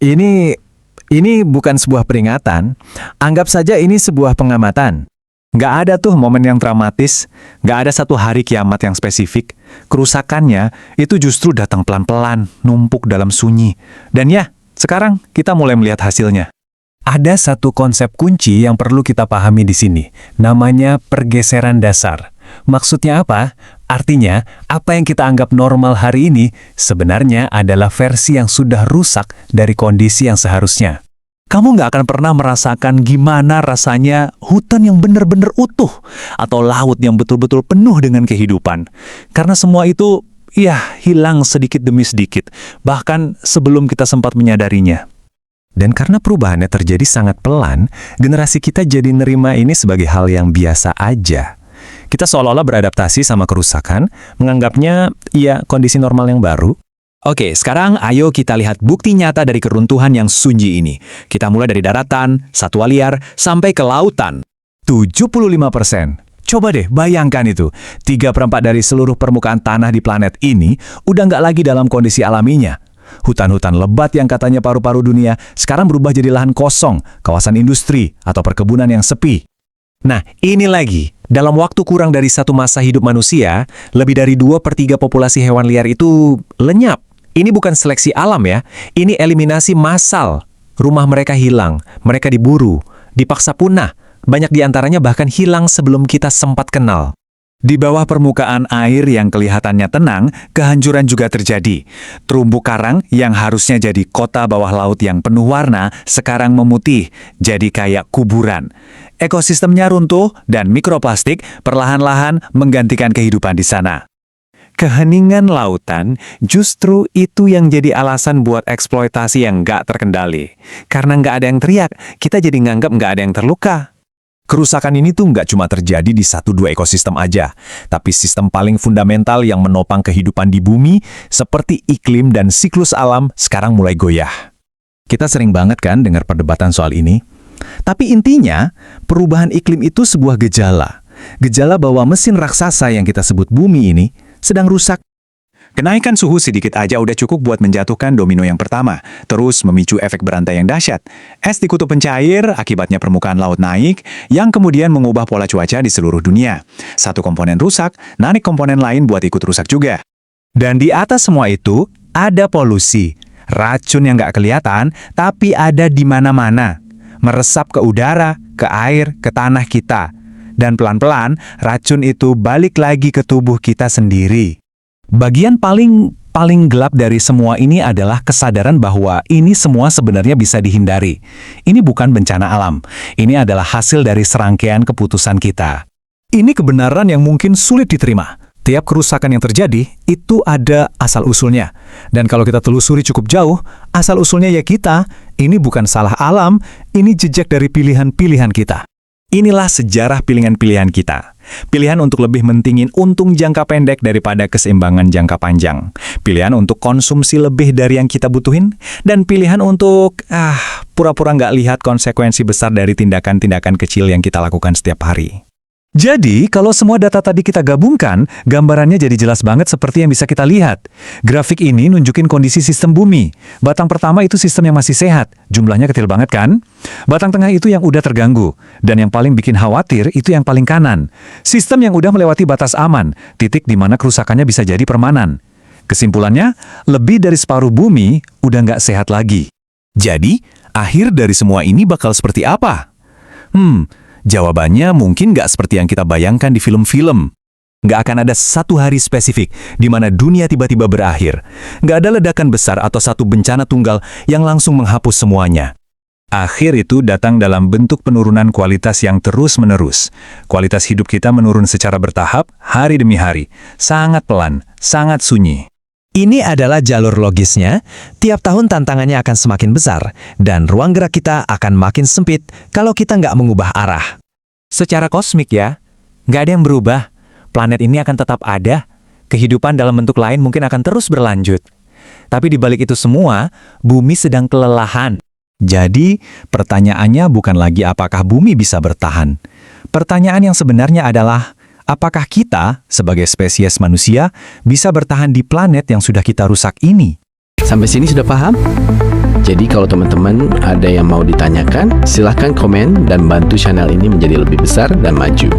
Ini ini bukan sebuah peringatan. Anggap saja ini sebuah pengamatan. Nggak ada tuh momen yang dramatis, nggak ada satu hari kiamat yang spesifik. Kerusakannya itu justru datang pelan-pelan, numpuk dalam sunyi. Dan ya, sekarang kita mulai melihat hasilnya. Ada satu konsep kunci yang perlu kita pahami di sini, namanya pergeseran dasar. Maksudnya apa? Artinya, apa yang kita anggap normal hari ini sebenarnya adalah versi yang sudah rusak dari kondisi yang seharusnya. Kamu nggak akan pernah merasakan gimana rasanya hutan yang benar-benar utuh atau laut yang betul-betul penuh dengan kehidupan. Karena semua itu, ya, hilang sedikit demi sedikit, bahkan sebelum kita sempat menyadarinya. Dan karena perubahannya terjadi sangat pelan, generasi kita jadi nerima ini sebagai hal yang biasa aja. Kita seolah-olah beradaptasi sama kerusakan, menganggapnya, ya, kondisi normal yang baru. Oke, sekarang ayo kita lihat bukti nyata dari keruntuhan yang sunyi ini. Kita mulai dari daratan, satwa liar, sampai ke lautan. 75%. Coba deh bayangkan itu. 3/4 dari seluruh permukaan tanah di planet ini udah nggak lagi dalam kondisi alaminya. Hutan-hutan lebat yang katanya paru-paru dunia sekarang berubah jadi lahan kosong, kawasan industri, atau perkebunan yang sepi. Nah, ini lagi. Dalam waktu kurang dari satu masa hidup manusia, lebih dari 2/3 populasi hewan liar itu lenyap. Ini bukan seleksi alam ya, ini eliminasi massal. Rumah mereka hilang, mereka diburu, dipaksa punah. Banyak di antaranya bahkan hilang sebelum kita sempat kenal. Di bawah permukaan air yang kelihatannya tenang, kehancuran juga terjadi. Terumbu karang yang harusnya jadi kota bawah laut yang penuh warna, sekarang memutih, jadi kayak kuburan. Ekosistemnya runtuh dan mikroplastik perlahan-lahan menggantikan kehidupan di sana. Keheningan lautan justru itu yang jadi alasan buat eksploitasi yang nggak terkendali. Karena nggak ada yang teriak, kita jadi nganggap nggak ada yang terluka. Kerusakan ini tuh nggak cuma terjadi di 1-2 ekosistem aja, tapi sistem paling fundamental yang menopang kehidupan di bumi, seperti iklim dan siklus alam, sekarang mulai goyah. Kita sering banget kan dengar perdebatan soal ini. Tapi intinya, perubahan iklim itu sebuah gejala. Gejala bahwa mesin raksasa yang kita sebut bumi ini sedang rusak. Kenaikan suhu sedikit aja udah cukup buat menjatuhkan domino yang pertama, terus memicu efek berantai yang dahsyat. Es di kutub pencair, akibatnya permukaan laut naik, yang kemudian mengubah pola cuaca di seluruh dunia. Satu komponen rusak, narik komponen lain buat ikut rusak juga. Dan di atas semua itu, ada polusi. Racun yang nggak kelihatan, tapi ada di mana-mana. Meresap ke udara, ke air, ke tanah kita. Dan pelan-pelan, racun itu balik lagi ke tubuh kita sendiri. Bagian paling gelap dari semua ini adalah kesadaran bahwa ini semua sebenarnya bisa dihindari. Ini bukan bencana alam. Ini adalah hasil dari serangkaian keputusan kita. Ini kebenaran yang mungkin sulit diterima. Tiap kerusakan yang terjadi, itu ada asal-usulnya. Dan kalau kita telusuri cukup jauh, asal-usulnya ya kita. Ini bukan salah alam, ini jejak dari pilihan-pilihan kita. Inilah sejarah pilihan-pilihan kita. Pilihan untuk lebih mentingin untung jangka pendek daripada keseimbangan jangka panjang. Pilihan untuk konsumsi lebih dari yang kita butuhin. Dan pilihan untuk, pura-pura nggak lihat konsekuensi besar dari tindakan-tindakan kecil yang kita lakukan setiap hari. Jadi, kalau semua data tadi kita gabungkan, gambarannya jadi jelas banget seperti yang bisa kita lihat. Grafik ini nunjukin kondisi sistem bumi. Batang pertama itu sistem yang masih sehat, jumlahnya kecil banget kan? Batang tengah itu yang udah terganggu, dan yang paling bikin khawatir itu yang paling kanan. Sistem yang udah melewati batas aman, titik di mana kerusakannya bisa jadi permanen. Kesimpulannya, lebih dari separuh bumi udah nggak sehat lagi. Jadi, akhir dari semua ini bakal seperti apa? Jawabannya mungkin nggak seperti yang kita bayangkan di film-film. Nggak akan ada satu hari spesifik di mana dunia tiba-tiba berakhir. Nggak ada ledakan besar atau satu bencana tunggal yang langsung menghapus semuanya. Akhir itu datang dalam bentuk penurunan kualitas yang terus-menerus. Kualitas hidup kita menurun secara bertahap, hari demi hari. Sangat pelan, sangat sunyi. Ini adalah jalur logisnya. Tiap tahun tantangannya akan semakin besar, dan ruang gerak kita akan makin sempit kalau kita nggak mengubah arah. Secara kosmik ya, nggak ada yang berubah. Planet ini akan tetap ada. Kehidupan dalam bentuk lain mungkin akan terus berlanjut. Tapi di balik itu semua, bumi sedang kelelahan. Jadi, pertanyaannya bukan lagi apakah bumi bisa bertahan. Pertanyaan yang sebenarnya adalah, apakah kita, sebagai spesies manusia, bisa bertahan di planet yang sudah kita rusak ini? Sampai sini sudah paham? Jadi kalau teman-teman ada yang mau ditanyakan, silahkan komen dan bantu channel ini menjadi lebih besar dan maju.